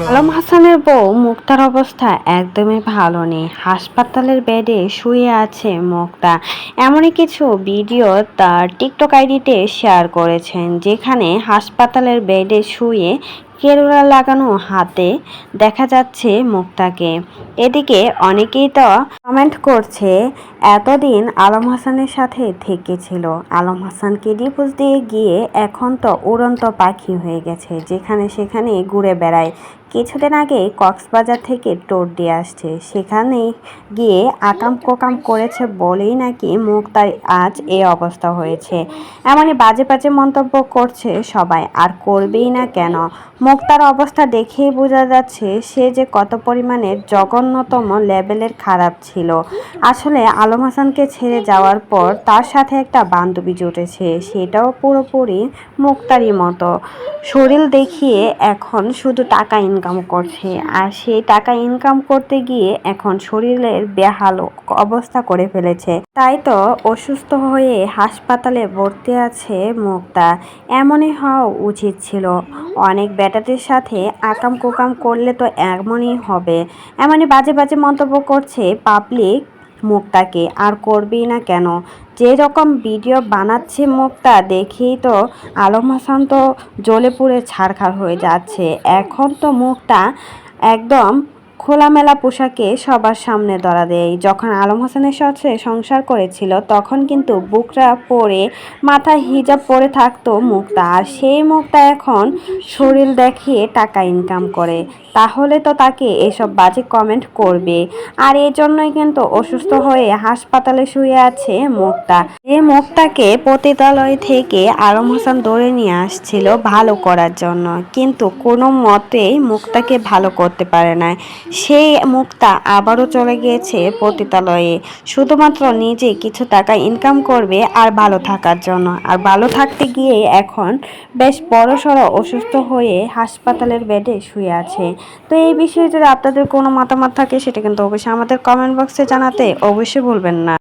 আলম হাসানের বউ মুক্তার অবস্থা একদমই ভালো নেই। হাসপাতালের বেডে শুয়ে আছে মুক্তা। এমনই কিছু ভিডিও তার টিকটক আইডিতে শেয়ার করেছেন, যেখানে হাসপাতালের বেডে শুয়ে কেরোলা লাগানো হাতে দেখা যাচ্ছে মুক্তাকে। এদিকে অনেকেই তো কমেন্ট করছে, এতদিন আলম হাসানের সাথে থেকেছিল, আলম হাসানকে ডিভোর্স দিয়ে গিয়ে এখন তো উড়ন্ত পাখি হয়ে গেছে, যেখানে সেখানে ঘুরে বেড়ায়। কিছুদিন আগে কক্সবাজার থেকে টোর দিয়ে আসছে, সেখানে গিয়ে আকাম কোকাম করেছে বলেই নাকি মুক্তার আজ এই অবস্থা হয়েছে। এমনই বাজে বাজে মন্তব্য করছে সবাই, আর করবেই না কেন। মুক্তার অবস্থা দেখেই বোঝা যাচ্ছে সে যে কত পরিমাণে জঘন্যতম লেভেলের খারাপ ছিল। আসলে আলম হাসানকে ছেড়ে যাওয়ার পর তার সাথে একটা বান্ধবী জুটেছে, সেটাও পুরোপুরি মুক্তারই মতো। শরীর দেখিয়ে এখন শুধু টাকা ইনকাম করছে, আর সেই টাকা ইনকাম করতে গিয়ে এখন শরীরের বেহাল অবস্থা করে ফেলেছে। তাই তো অসুস্থ হয়ে হাসপাতালে ভর্তি আছে মুক্তা। এমনই হওয়া উচিত ছিল। অনেক বেটাদের সাথে আকাম কুকাম করলে তো এমনই হবে। এমনই বাজে বাজে মন্তব্য করছে পাবলিক মুক্তাকে, আর করবেই না কেন। যে রকম ভিডিও বানাচ্ছে মুক্তা, দেখেই তো আলম হাসান তো জ্বলে পুড়ে ছারখার হয়ে যাচ্ছে। এখন তো মুক্তা একদম খোলামেলা পোশাকে সবার সামনে ধরা দেয়। যখন আলম হাসানের সাথে সংসার করেছিল তখন কিন্তু বুকরা পরে মাথায় হিজাব পরে থাকতো মুক্তা, আর সেই মুক্তা এখন শরীর দেখিয়ে টাকা ইনকাম করে। তাহলে তো তাকে এসব বাজে কমেন্ট করবে। আর এই জন্যই কিন্তু অসুস্থ হয়ে হাসপাতালে শুয়ে আছে মুক্তা। এই মুক্তাকে পতিতালয় থেকে আলম হাসান ধরে নিয়ে আসছিল ভালো করার জন্য, কিন্তু কোনো মতেই মুক্তাকে ভালো করতে পারে না। সেই মুক্তা আবারও চলে গিয়েছে পতিতালয়ে, শুধুমাত্র নিজে কিছু টাকা ইনকাম করবে আর ভালো থাকার জন্য। আর ভালো থাকতে গিয়ে এখন বেশ বড়সড় অসুস্থ হয়ে হাসপাতালের বেডে শুয়ে আছে। তো এই বিষয়ে যদি আপনাদের কোনো মতামত থাকে, সেটা কিন্তু অবশ্যই আমাদের কমেন্ট বক্সে জানাতে অবশ্যই ভুলবেন না।